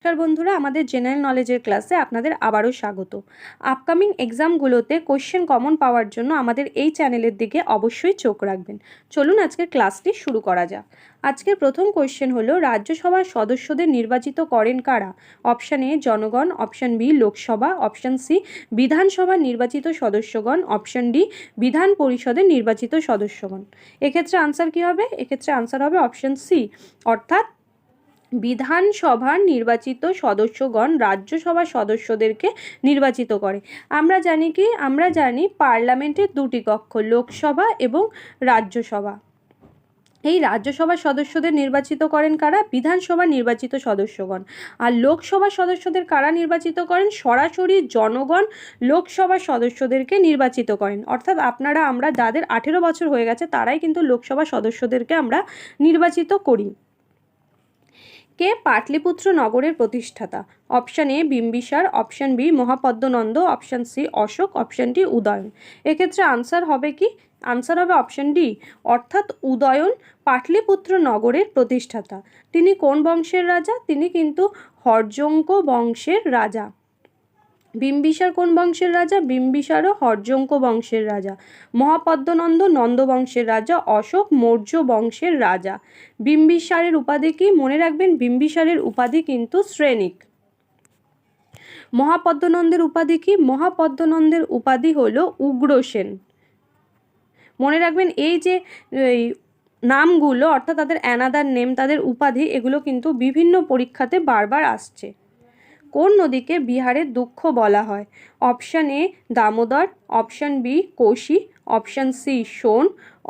নমস্কার বন্ধুরা, আমাদের জেনারেল নলেজের ক্লাসে আপনাদের আবারও স্বাগত। আপকামিং এক্সামগুলোতে কোশ্চেন কমন পাওয়ার জন্য আমাদের এই চ্যানেলের দিকে অবশ্যই চোখ রাখবেন। চলুন আজকের ক্লাসটি শুরু করা যাক। আজকের প্রথম কোশ্চেন হলো, রাজ্যসভার সদস্যদের নির্বাচিত করেন কারা? অপশান এ জনগণ, option B Lok Sabha, option C বিধানসভার নির্বাচিত সদস্যগণ, অপশান ডি বিধান পরিষদের নির্বাচিত সদস্যগণ। এক্ষেত্রে আনসার কী হবে? এক্ষেত্রে আনসার হবে অপশান সি, অর্থাৎ বিধানসভার নির্বাচিত সদস্যগণ রাজ্যসভার সদস্যদেরকে নির্বাচিত করে। আমরা জানি পার্লামেন্টের দুটি কক্ষ, লোকসভা এবং রাজ্যসভা। এই রাজ্যসভার সদস্যদের নির্বাচিত করেন কারা? বিধানসভার নির্বাচিত সদস্যগণ। আর লোকসভার সদস্যদের কারা নির্বাচিত করেন? সরাসরি জনগণ লোকসভার সদস্যদেরকে নির্বাচিত করেন। অর্থাৎ আমরা যাদের 18 বছর হয়ে গেছে তারাই কিন্তু লোকসভা সদস্যদেরকে আমরা নির্বাচিত করি। কে পাটলিপুত্র নগরের প্রতিষ্ঠাতা? Option A Bimbisara, option B Mahapadmananda, option C Ashoka, option D Udayana. এক্ষেত্রে আনসার হবে কি? আনসার হবে অপশান ডি, অর্থাৎ উদয়ন পাটলিপুত্র নগরের প্রতিষ্ঠাতা। তিনি কোন বংশের রাজা? তিনি কিন্তু হর্যঙ্ক বংশের রাজা। বিম্বিসার কোন বংশের রাজা? বিম্বিসারও হর্যঙ্ক বংশের রাজা। মহাপদ্মনন্দ নন্দ বংশের রাজা। অশোক মৌর্য বংশের রাজা। বিম্বিসারের উপাধি কি? মনে রাখবেন, বিম্বিসারের উপাধি কিন্তু শ্রেণিক। মহাপদ্মনন্দের উপাধি কি? মহাপদ্মনন্দের উপাধি হলো উগ্রসেন। মনে রাখবেন, এই যে নামগুলো অর্থাৎ তাদের অ্যানাদার নেম, তাদের উপাধি, এগুলো কিন্তু বিভিন্ন পরীক্ষাতে বারবার আসছে। কোন নদীকে বিহারের দুঃখ বলা হয়? Option A Damodar, option B Kosi, option C Son,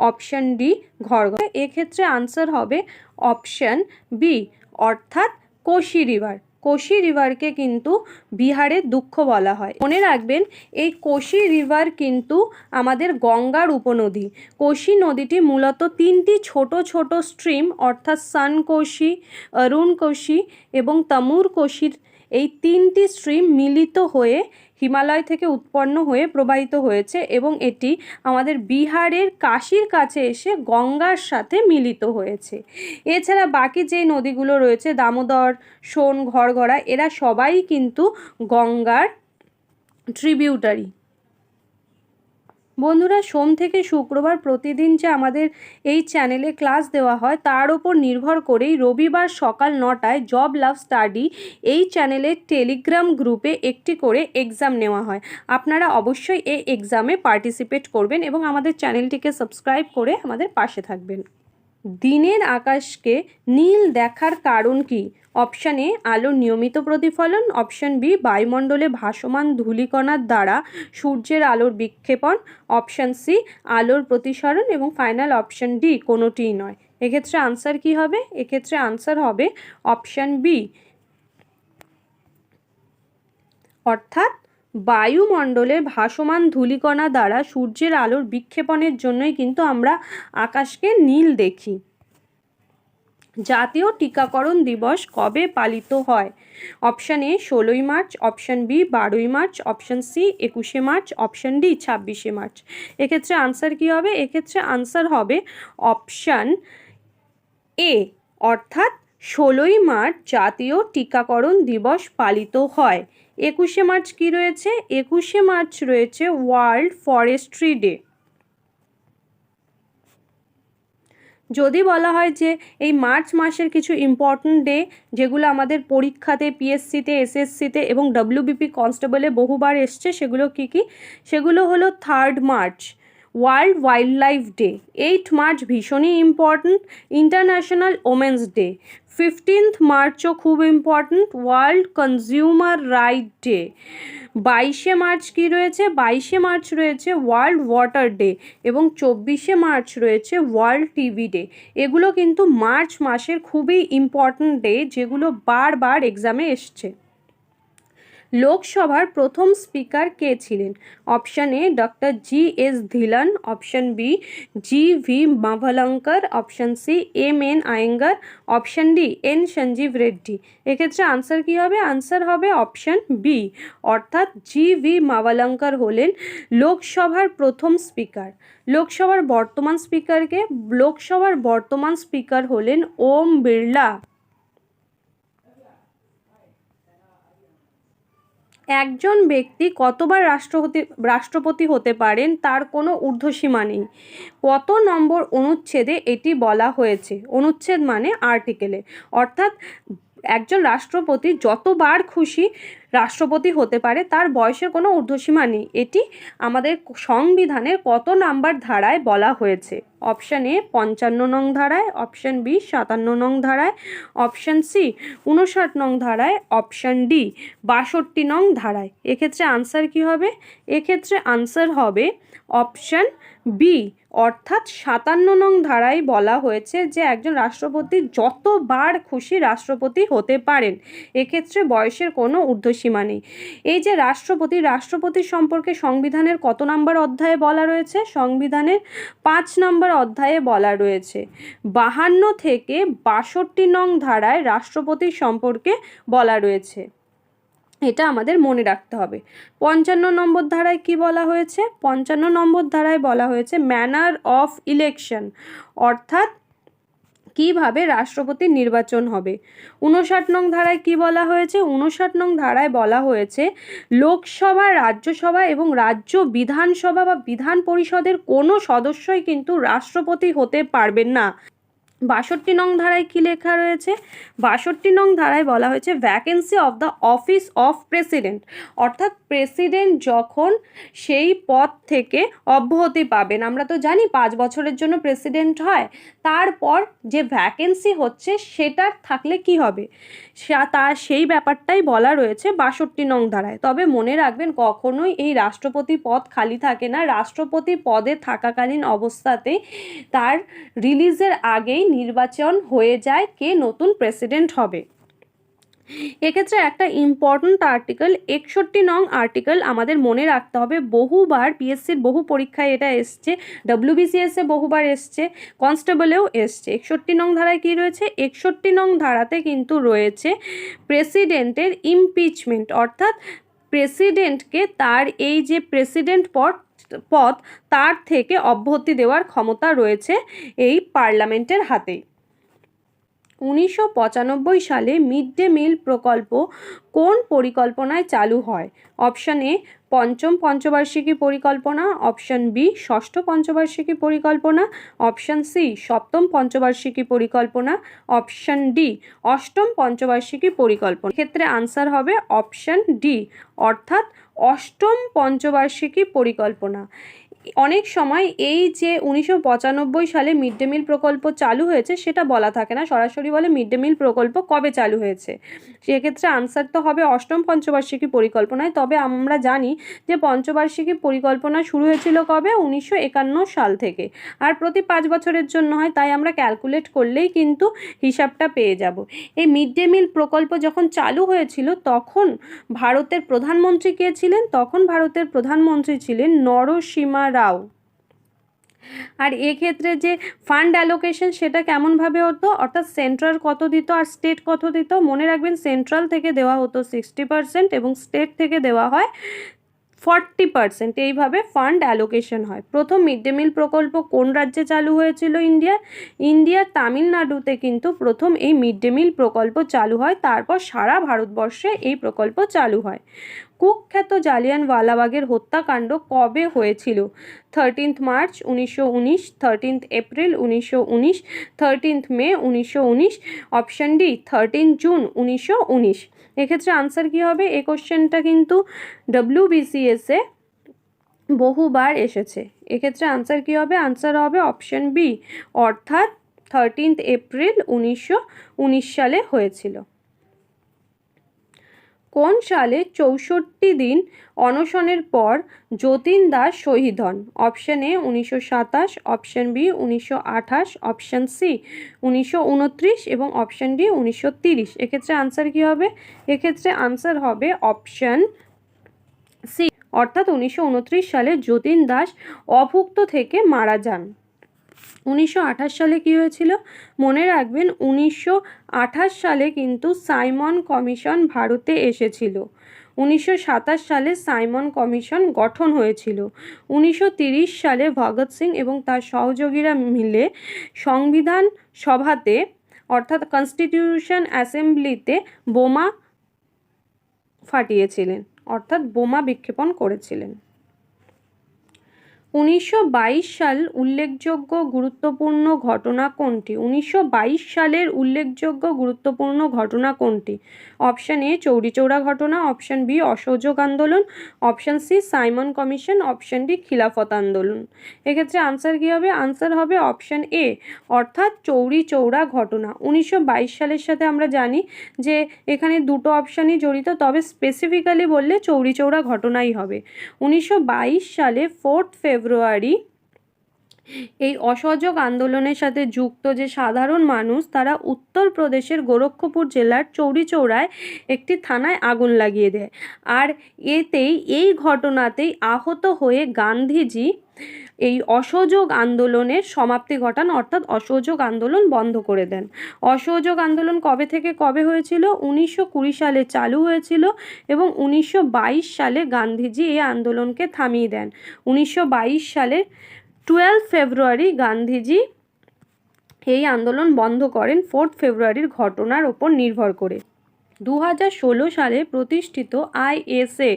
option D ঘর্ঘর। এক্ষেত্রে আনসার হবে অপশান বি, অর্থাৎ কোশি রিভার। কোশি রিভারকে কিন্তু বিহারের দুঃখ বলা হয়। মনে রাখবেন, এই কোশি রিভার কিন্তু আমাদের গঙ্গার উপনদী। কোশি নদীটি মূলত তিনটি ছোট ছোট স্ট্রিম অর্থাৎ সানকোশি, অরুণকোশি এবং তামুর কোশির এই তিনটি স্ট্রিম মিলিত হয়ে হিমালয় থেকে উৎপন্ন হয়ে প্রবাহিত হয়েছে এবং এটি আমাদের বিহারের কাশীর কাছে এসে গঙ্গার সাথে মিলিত হয়েছে। এছাড়া বাকি যে নদীগুলো রয়েছে, দামোদর, সোন, ঘরঘরা, এরা সবাই কিন্তু গঙ্গার ট্রিবিউটারি। বন্ধুরা, সোম থেকে শুক্রবার প্রতিদিন যে আমাদের এই চ্যানেলে ক্লাস দেওয়া হয় তার ওপর নির্ভর করেই রবিবার সকাল 9টায় জব লাভ স্টাডি এই চ্যানেলের টেলিগ্রাম গ্রুপে একটি করে এক্সাম নেওয়া হয়। আপনারা অবশ্যই এই এক্সামে পার্টিসিপেট করবেন এবং আমাদের চ্যানেলটিকে সাবস্ক্রাইব করে আমাদের পাশে থাকবেন। দিনের আকাশকে নীল দেখার কারণ কি? অপশান এ আলোর নিয়মিত প্রতিফলন, অপশান বি বায়ুমণ্ডলে ভাসমান ধূলিকণার দ্বারা সূর্যের আলোর বিক্ষেপণ, অপশান সি আলোর প্রতিসরণ এবং ফাইনাল অপশান ডি কোনোটিই নয়। এক্ষেত্রে আনসার কি হবে? এক্ষেত্রে আনসার হবে অপশান বি, অর্থাৎ বায়ুমণ্ডলের ভাসমান ধূলিকণা দ্বারা সূর্যের আলোর বিক্ষেপণের জন্যই কিন্তু আমরা আকাশকে নীল দেখি। জাতীয় টিকাকরণ দিবস কবে পালিত হয়? অপশান এ 16ই মার্চ, অপশান বি 12ই মার্চ, অপশান সি 21শে মার্চ, অপশান ডি 26শে মার্চ। এক্ষেত্রে আনসার কি হবে? এক্ষেত্রে আনসার হবে অপশান এ, অর্থাৎ 16ই মার্চ জাতীয় টিকাকরণ দিবস পালিত হয়। 21শে মার্চ কি রয়েছে? 21শে মার্চ রয়েছে ওয়ার্ল্ড ফরেস্ট্রি ডে। যদি বলা হয় যে এই মার্চ মাসের কিছু ইম্পর্ট্যান্ট ডে যেগুলো আমাদের পরীক্ষাতে, পিএসসিতে, এসএসসিতে এবং ডব্লিউবিপি কনস্টেবলে বহুবার এসছে, সেগুলো কি কি? সেগুলো হলো 3rd March world wildlife day, 8th March ভীষণই important international women's day, 15th মার্চও খুব important world consumer right day, 22শে মার্চ কি রয়েছে? 22শে মার্চ রয়েছে ওয়ার্ল্ড ওয়াটার ডে এবং 24শে মার্চ রয়েছে ওয়ার্ল্ড টিভি ডে। এগুলো কিন্তু মার্চ মাসের খুবই ইম্পর্ট্যান্ট ডে যেগুলো বারবার এক্সামে এসছে। লোকসভার প্রথম স্পিকার কে ছিলেন? Option A doctor GS Dhillon, option B GV Mavalankar, option C MN Ayyangar, option D N Sanjiva Reddy. এক্ষেত্রে আনসার কি হবে? আনসার হবে অপশান বি, অর্থাৎ GV মাভালঙ্কর হলেন লোকসভার প্রথম স্পিকার। লোকসভার বর্তমান স্পিকার হলেন ওম বিড়লা। একজন ব্যক্তি কতবার রাষ্ট্রপতি হতে পারেন তার কোনো ঊর্ধ্বসীমা নেই। কত নম্বর অনুচ্ছেদে এটি বলা হয়েছে? অনুচ্ছেদ মানে আর্টিকেলে। অর্থাৎ একজন রাষ্ট্রপতি যতবার খুশি রাষ্ট্রপতি হতে পারে, তার বয়সের কোনো ঊর্ধ্বসীমা নেই। এটি আমাদের সংবিধানের কত নাম্বার ধারায় বলা হয়েছে? অপশান এ 55 নং ধারায়, অপশান বি 57 নং ধারায়, অপশান সি 59 নং ধারায়, অপশান ডি 62 নং ধারায়। এক্ষেত্রে আনসার কি হবে? এক্ষেত্রে আনসার হবে অপশান বি, অর্থাৎ 57 নং ধারায় বলা হয়েছে যে একজন রাষ্ট্রপতি যতবার খুশি রাষ্ট্রপতি হতে পারেন। এক্ষেত্রে বয়সের কোনো ঊর্ধ্বসীমা নেই। এই যে রাষ্ট্রপতি সম্পর্কে সংবিধানের কত নম্বর অধ্যায়ে বলা রয়েছে? সংবিধানের 5 নম্বর অধ্যায়ে বলা রয়েছে। 52 থেকে 62 নং ধারায় রাষ্ট্রপতি সম্পর্কে বলা রয়েছে। এটা আমাদের মনে রাখতে হবে। 55 নম্বর ধারায় কি বলা হয়েছে? 55 নম্বর ধারায় বলা হয়েছে ম্যানার অফ ইলেকশন, অর্থাৎ কিভাবে রাষ্ট্রপতি নির্বাচন হবে। 59 নং ধারায় কি বলা হয়েছে? 59 নং ধারায় বলা হয়েছে লোকসভা, রাজ্যসভা এবং রাজ্য বিধানসভা বা বিধান পরিষদের কোনো সদস্যই কিন্তু রাষ্ট্রপতি হতে পারবেন না। 62 নং ধারায় কি লেখা রয়েছে? 62 নং ধারায় বলা হয়েছে vacancy of the office of president, অর্থাৎ প্রেসিডেন্ট যখন সেই পদ থেকে অব্যাহতি পাবেন, আমরা তো জানি 5 বছরের জন্য প্রেসিডেন্ট হয়, তারপর যে ভ্যাকেন্সি হচ্ছে সেটার থাকলে কি হবে, তার সেই ব্যাপারটাই বলা রয়েছে 62 নং ধারায়। তবে মনে রাখবেন কখনোই এই রাষ্ট্রপতি পদ খালি থাকে না। রাষ্ট্রপতি পদে থাকাকালীন অবস্থাতেই তার রিলিজের আগেই নির্বাচন হয়ে যায় কে নতুন প্রেসিডেন্ট হবে। এক্ষেত্রে একটা ইম্পর্ট্যান্ট আর্টিকেল 61 নং আর্টিকেল আমাদের মনে রাখতে হবে। বহুবার পিএসসির বহু পরীক্ষায় এটা এসছে, WBCS এ বহুবার এসছে, কনস্টেবলেও এসছে। 61 নং ধারায় কি রয়েছে? 61 নং ধারাতে কিন্তু রয়েছে প্রেসিডেন্টের ইমপিচমেন্ট, অর্থাৎ প্রেসিডেন্টকে তার এই যে প্রেসিডেন্ট পদ তার থেকে অব্যাহতি দেওয়ার ক্ষমতা রয়েছে এই পার্লামেন্টের হাতেই। 1995 সালে মিড ডে মিল প্রকল্প কোন পরিকল্পনায় চালু হয়? অপশান এ পঞ্চম পঞ্চবার্ষিকী পরিকল্পনা, অপশান বি ষষ্ঠ পঞ্চবার্ষিকী পরিকল্পনা, অপশান সি সপ্তম পঞ্চবার্ষিকী পরিকল্পনা, অপশান ডি অষ্টম পঞ্চবার্ষিকী পরিকল্পনা। ক্ষেত্রে আনসার হবে অপশান ডি, অর্থাৎ অষ্টম পঞ্চবার্ষিকী পরিকল্পনা। অনেক সময় এই যে 1995 সালে মিড ডে মিল প্রকল্প চালু হয়েছে সেটা বলা থাকে না, সরাসরি বলে মিড ডে মিল প্রকল্প কবে চালু হয়েছে। সেক্ষেত্রে আনসার তো হবে অষ্টম পঞ্চবার্ষিকী পরিকল্পনায়। তবে আমরা জানি যে পঞ্চবার্ষিকী পরিকল্পনা শুরু হয়েছিল কবে? 1951 সাল থেকে, আর প্রতি 5 বছরের জন্য হয়, তাই আমরা ক্যালকুলেট করলেই কিন্তু হিসাবটা পেয়ে যাব। এই মিড ডে মিল প্রকল্প যখন চালু হয়েছিল তখন ভারতের প্রধানমন্ত্রী কে ছিলেন? তখন ভারতের প্রধানমন্ত্রী ছিলেন নরসিমা রাও। আর এক্ষেত্রে যে ফান্ড অ্যালোকেশন সেটা কেমনভাবে হতো, অর্থাৎ সেন্ট্রাল কত দিত আর স্টেট কত দিত? মনে রাখবেন সেন্ট্রাল থেকে দেওয়া হতো 60% এবং স্টেট থেকে দেওয়া হয় 40%। এইভাবে ফান্ড অ্যালোকেশন হয়। প্রথম মিড ডে মিল প্রকল্প কোন রাজ্যে চালু হয়েছিল? ইন্ডিয়ার তামিলনাড়ুতে কিন্তু প্রথম এই মিড ডে মিল প্রকল্প চালু হয়। তারপর সারা ভারতবর্ষে এই প্রকল্প চালু হয়। কুখ্যাত জালিয়ানওয়ালাবাগের হত্যাকাণ্ড কবে হয়েছিল? 13 মার্চ 1919, 13 এপ্রিল 1919, 13 মে 1919, অপশান ডি 13 জুন 1919। এক্ষেত্রে আনসার কি হবে? এই কোশ্চেনটা কিন্তু WBCS এ বহুবার এসেছে। এক্ষেত্রে আনসার কি হবে? আনসার হবে অপশান বি, অর্থাৎ 13 এপ্রিল 1919 সালে হয়েছিল। কোন সালে 64 দিন অনশনের পর যতীন দাস শহীদ হন? Option A 1927, option B 1928, option C 1929 এবং অপশান ডি 1930। এক্ষেত্রে আনসার কি হবে? এক্ষেত্রে আনসার হবে অপশান সি, অর্থাৎ 1929 সালে যতীন দাস অভুক্ত থেকে মারা যান। 1928 সালে কি হয়েছিল? মনে রাখবেন 1928 সালে কিন্তু সাইমন কমিশন ভারতে এসেছিল। 1927 সালে সাইমন কমিশন গঠন হয়েছিল। 1930 সালে ভগৎ সিং এবং তার সহযোগীরা মিলে সংবিধান সভাতে, অর্থাৎ কনস্টিটিউশন অ্যাসেম্বলিতে বোমা ফাটিয়েছিলেন। অর্থাৎ বোমা বিক্ষেপণ করেছিলেন। 1922 সাল উল্লেখযোগ্য গুরুত্বপূর্ণ ঘটনা কোনটি? 1922 সালের উল্লেখযোগ্য গুরুত্বপূর্ণ ঘটনা কোনটি? অপশান এ চৌরিচৌরা ঘটনা, অপশান বি অসহযোগ আন্দোলন, option C Simon commission, option D Khilafat আন্দোলন। এক্ষেত্রে আনসার কী হবে? আনসার হবে অপশান এ, অর্থাৎ চৌরিচৌরা ঘটনা। 1922 সালের সাথে আমরা জানি যে এখানে দুটো অপশানই জড়িত, তবে স্পেসিফিক্যালি বললে চৌরিচৌরা ঘটনাই হবে। 1922 সালে 4 ফেব্রুয়ারি এই অসহযোগ আন্দোলনের সাথে যুক্ত যে সাধারণ মানুষ, তারা উত্তরপ্রদেশের গোরক্ষপুর জেলার চৌরিচৌরায় একটি থানায় আগুন লাগিয়ে দেয়। আর এই ঘটনাতেই আহত হয়ে গান্ধীজি এই অসহযোগ আন্দোলনের সমাপ্তি ঘটান, অর্থাৎ অসহযোগ আন্দোলন বন্ধ করে দেন। অসহযোগ আন্দোলন কবে থেকে কবে হয়েছিল? 1920 সালে চালু হয়েছিল এবং 1922 সালে গান্ধীজি এই আন্দোলনকে থামিয়ে দেন। 1922 সালের 12 ফেব্রুয়ারি গান্ধীজি এই আন্দোলন বন্ধ করেন 4 ফেব্রুয়ারির ঘটনার ওপর নির্ভর করে। 2016 সালে প্রতিষ্ঠিত ISA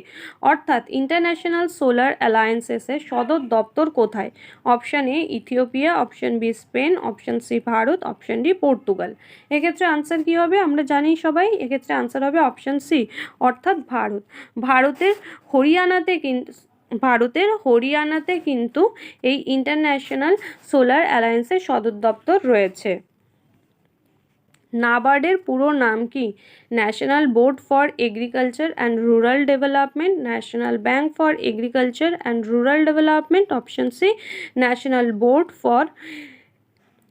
অর্থাৎ ইন্টারন্যাশনাল সোলার অ্যালায়েন্সেসের সদর দপ্তর কোথায়? Option A Ethiopia, option B Spain, option C Bharat, option D Portugal. এক্ষেত্রে আনসার কী হবে? আমরা জানি সবাই, এক্ষেত্রে আনসার হবে অপশান সি, অর্থাৎ ভারত। ভারতের হরিয়ানাতে কিন্তু এই ইন্টারন্যাশনাল সোলার অ্যালায়েন্সের সদর দপ্তর রয়েছে। নাবার্ডের পুরো নাম কি? National board for agriculture and rural development, national bank for agriculture and rural development, option C national board for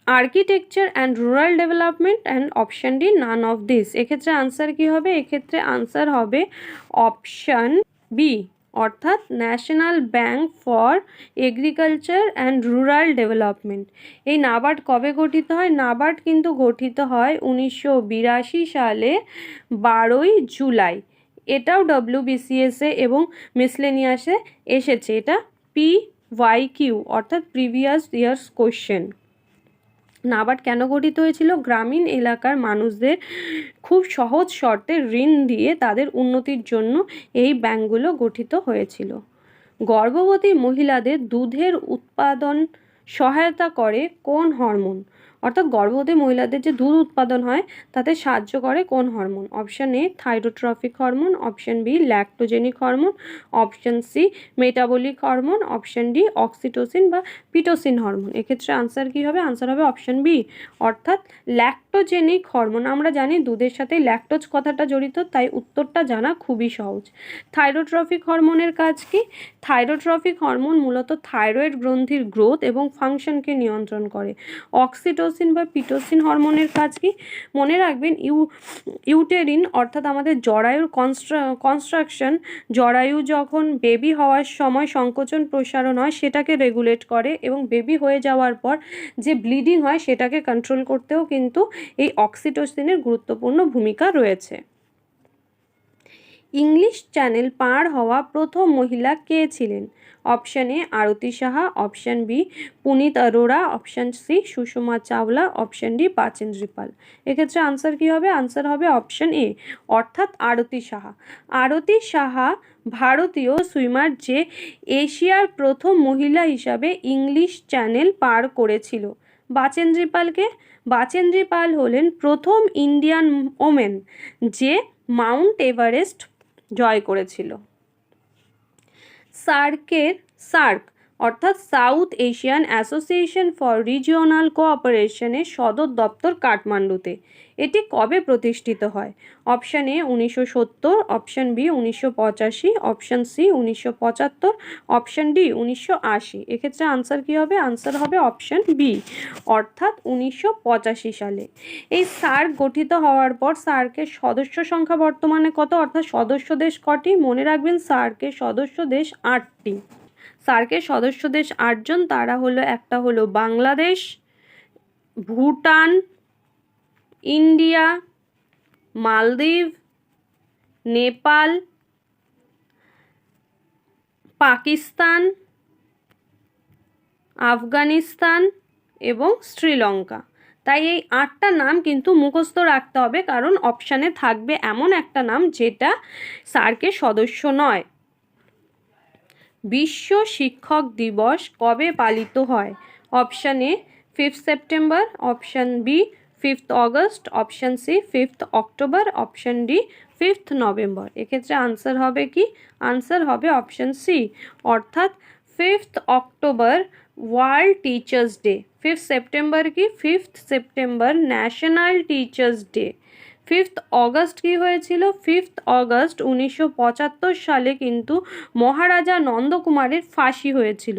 architecture and rural development, and option D none of this. এক্ষেত্রে answer কি হবে? এক্ষেত্রে আনসার হবে option B, অর্থাৎ national bank for agriculture and rural development. এই NABARD কবে গঠিত হয়? নাবার্ড কিন্তু গঠিত হয় 1982 সালে 12ই জুলাই। এটাও WBCS-এ এবং মিসলেনিয়াসে এসেছে। এটা PYQ অর্থাৎ প্রিভিয়াস ইয়ার্স কোশ্চেন। নাবার্ড কেন গঠিত হয়েছিল? গ্রামীণ এলাকার মানুষদের খুব সহজ শর্তে ঋণ দিয়ে তাদের উন্নতির জন্য এই ব্যাংকগুলো গঠিত হয়েছিল। গর্ভবতী মহিলাদের দুধের উৎপাদন সহায়তা করে কোন হরমোন? অর্থাৎ গর্ভবতী মহিলাদের যে দুধ উৎপাদন হয় তাতে সাহায্য করে কোন hormone? Option A thyrotrophic hormone, option B lactogenic hormone, option C metabolic hormone, option D oxytocin বা পিটোসিন হরমোন। এক্ষেত্রে আনসার কী হবে? আনসার হবে অপশান বি, অর্থাৎ ল্যাক্টোজেনিক হরমোন। আমরা জানি দুধের সাথে ল্যাক্টোজ কথাটা জড়িত, তাই উত্তরটা জানা খুবই সহজ। থাইরোট্রফিক হরমোনের কাজ কি? থাইরোট্রফিক হরমোন মূলত থাইরয়েড গ্রন্থির গ্রোথ এবং ফাংশনকে নিয়ন্ত্রণ করে। অক্সিটোসিন বা পিটোসিন হরমোনের কাজ কি? মনে রাখবেন ইউটেরিন অর্থাৎ আমাদের জরায়ুর কনস্ট্রাকশন, জরায়ু যখন বেবি হওয়ার সময় সংকোচন প্রসারণ হয় সেটাকে রেগুলেট করে, এবং বেবি হয়ে যাওয়ার পর যে ব্লিডিং হয় সেটাকে কন্ট্রোল করতেও কিন্তু এই অক্সিটোসিনের গুরুত্বপূর্ণ ভূমিকা রয়েছে। ইংলিশ চ্যানেল পার হওয়া প্রথম মহিলা কে ছিলেন? Option A Arati Saha, option B Punit Arora, option C Sushma Chawla, option D Bachendri Pal. এক্ষেত্রে আনসার কী হবে? আনসার হবে অপশান এ, অর্থাৎ আরতি সাহা। আরতি সাহা ভারতীয় সুইমার যে এশিয়ার প্রথম মহিলা হিসাবে ইংলিশ চ্যানেল পার করেছিল। বাচেন্দ্রী পালকে? বাচেন্দ্রী পাল হলেন প্রথম ইন্ডিয়ান ওমেন যে মাউন্ট এভারেস্ট জয় করেছিল। সার্ক অর্থাৎ South Asian Association for Regional কোঅপারেশনের সদর দপ্তর কাঠমান্ডুতে। এটি কবে প্রতিষ্ঠিত হয়? Option A 1970, option B 1985, option C 1975, option D 1980। এক্ষেত্রে আনসার কী হবে? আনসার হবে অপশান বি, অর্থাৎ 1985 সালে। এই সার্ক গঠিত হওয়ার পর সার্কের সদস্য সংখ্যা বর্তমানে কত? অর্থাৎ সদস্য দেশ কটি? মনে রাখবেন সার্কের সদস্য দেশ 8টি। সার্কের সদস্য দেশ 8জন। তারা হলো, একটা হলো বাংলাদেশ, ভুটান, ইন্ডিয়া, মালদ্বীপ, নেপাল, পাকিস্তান, আফগানিস্তান এবং শ্রীলঙ্কা। তাই এই 8টা নাম কিন্তু মুখস্থ রাখতে হবে, কারণ অপশানে থাকবে এমন একটা নাম যেটা সার্কের সদস্য নয়। বিশ্ব শিক্ষক দিবস কবে পালিত হয়? Option A 5 September, option B 5 August, option C 5 October, option D 5 November. এক্ষেত্রে আনসার হবে কি? আনসার হবে অপশান সি, অর্থাৎ 5 October world teachers day. 5 September কি? 5 September national teachers day. 5 August কি হয়েছিল? 5 অগস্ট 1975 সালে কিন্তু মহারাজা নন্দকুমারের ফাঁসি হয়েছিল।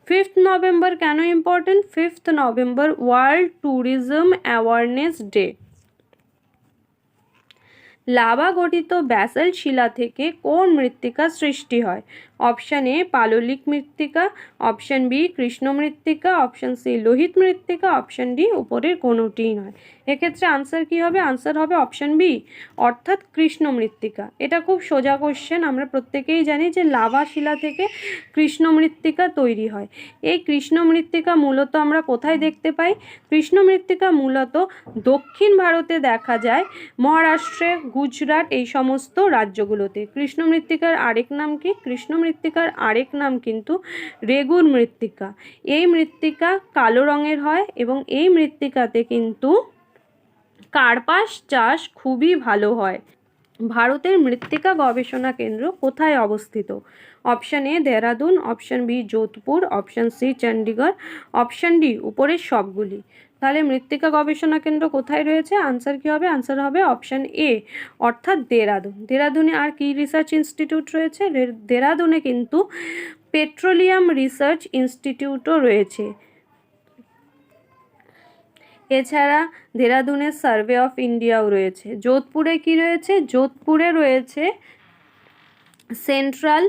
5 নভেম্বর কেন important? 5 November world tourism awareness day. Lava গঠিত ব্যাসাল্ট শিলা থেকে কোন মৃত্তিকা সৃষ্টি হয়? অপশান এ পাললিক মৃত্তিকা, অপশান বি কৃষ্ণ মৃত্তিকা, অপশান সি লোহিত মৃত্তিকা, অপশান ডি উপরের কোনোটিই নয়। এক্ষেত্রে আনসার কি হবে? আনসার হবে অপশান বি, অর্থাৎ কৃষ্ণ মৃত্তিকা। এটা খুব সোজা কোশ্চেন, আমরা প্রত্যেকেই জানি যে লাভা শিলা থেকে কৃষ্ণ মৃত্তিকা তৈরি হয়। এই কৃষ্ণ মৃত্তিকা মূলত আমরা কোথায় দেখতে পাই? কৃষ্ণ মৃত্তিকা মূলত দক্ষিণ ভারতে দেখা যায়, মহারাষ্ট্রে, গুজরাট, এই সমস্ত রাজ্যগুলোতে। কৃষ্ণ মৃত্তিকার আরেক নাম কি? কৃষ্ণ মৃত্তিকার আরেক নাম কিন্তু রেগুর মৃত্তিকা। এই মৃত্তিকা কালো রঙের হয় এবং এই মৃত্তিকাতে কিন্তু কার্পাস চাষ খুবই ভালো হয়। ভারতের মৃত্তিকা গবেষণা কেন্দ্র কোথায় অবস্থিত? Option A Dehradun, option B Jodhpur, option C Chandigarh, option D উপরের সবগুলি। তাহলে মৃত্তিকা গবেষণা কেন্দ্র কোথায় রয়েছে? আনসার কি হবে? আনসার হবে অপশান এ, অর্থাৎ দেহরাদুন। দেহরাদুনে আর কি রিসার্চ ইনস্টিটিউট রয়েছে? দেহরাদুনে কিন্তু পেট্রোলিয়াম রিসার্চ ইনস্টিটিউটও রয়েছে। এছাড়া দেহরাদুনের সার্ভে অফ ইন্ডিয়াও রয়েছে। যোধপুরে কি রয়েছে? যোধপুরে রয়েছে central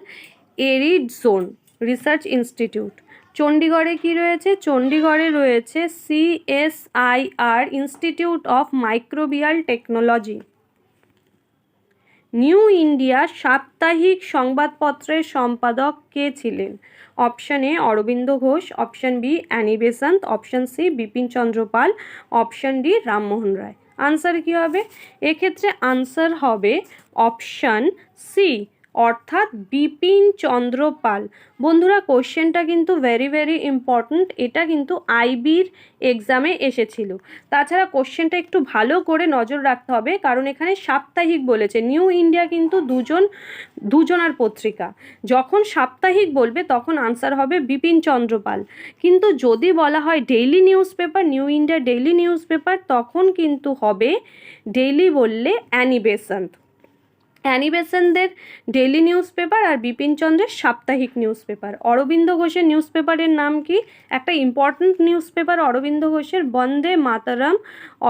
arid zone research institute. চণ্ডীগড়ে কি রয়েছে? চণ্ডীগড়ে রয়েছে CSIR institute of microbial technology. New India সাপ্তাহিক সংবাদপত্রের সম্পাদক কে ছিলেন? Option A Aurobindo Ghosh, option B Annie Besant, option C Bipin Chandra Pal, option D Rammohan Roy. Answer কি হবে? এক্ষেত্রে আনসার হবে অপশান সি, অর্থাৎ বিপিন চন্দ্র পাল। বন্ধুরা, কোশ্চেনটা কিন্তু ভেরি ইম্পর্ট্যান্ট। এটা কিন্তু আইবির এক্সামে এসেছিল। তাছাড়া কোশ্চেনটা একটু ভালো করে নজর রাখতে হবে, কারণ এখানে সাপ্তাহিক বলেছে। নিউ ইন্ডিয়া কিন্তু দুজনার পত্রিকা। যখন সাপ্তাহিক বলবে তখন আনসার হবে বিপিন চন্দ্র পাল। কিন্তু যদি বলা হয় daily newspaper, New India daily newspaper, তখন কিন্তু হবে ডেইলি বললে অ্যানি বেসান্ত। অ্যানি বেসান্তদের ডেইলি নিউজ পেপার আর বিপিন চন্দ্রের সাপ্তাহিক নিউজ পেপার। অরবিন্দ ঘোষের নিউজ পেপারের নাম কি? একটা ইম্পর্ট্যান্ট নিউজ পেপার অরবিন্দ ঘোষের, বন্দে মাতারাম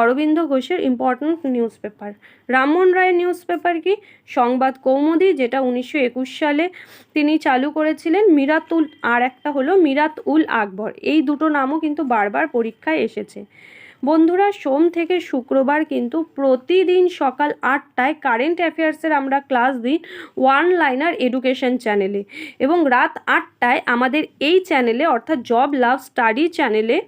অরবিন্দ ঘোষের ইম্পর্ট্যান্ট নিউজ পেপার। রামমোহন রায়ের নিউজ পেপার কি? সংবাদ কৌমুদি, যেটা 1921 সালে তিনি চালু করেছিলেন। আর একটা হলো মিরাত উল আকবর। এই দুটো নামও কিন্তু বারবার পরীক্ষায় এসেছে। বন্ধুরা, সোম থেকে শুক্রবার কিন্তু প্রতিদিন সকাল 8টায় কারেন্ট অ্যাফেয়ার্সের আমরা ক্লাস দিই ওয়ান লাইনার এডুকেশন চ্যানেলে, এবং রাত 8টায় আমাদের এই চ্যানেলে অর্থাৎ জব লাভ স্টাডি চ্যানেলে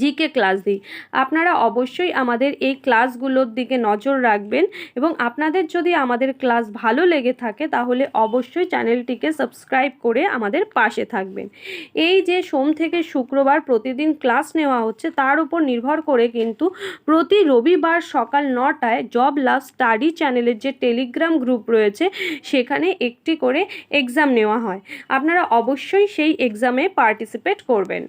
জিকে ক্লাস দিই। আপনারা অবশ্যই আমাদের এই ক্লাসগুলোর দিকে নজর রাখবেন, এবং আপনাদের যদি আমাদের ক্লাস ভালো লেগে থাকে তাহলে অবশ্যই চ্যানেলটিকে সাবস্ক্রাইব করে আমাদের পাশে থাকবেন। এই যে সোম থেকে শুক্রবার প্রতিদিন ক্লাস নেওয়া হচ্ছে, তার উপর নির্ভর করে কিন্তু প্রতি রবিবার সকাল 9টায় জব লাভ স্টাডি চ্যানেলের যে টেলিগ্রাম গ্রুপ রয়েছে সেখানে একটি করে এক্সাম নেওয়া হয়। আপনারা অবশ্যই সেই এক্সামে পার্টিসিপেট করবেন।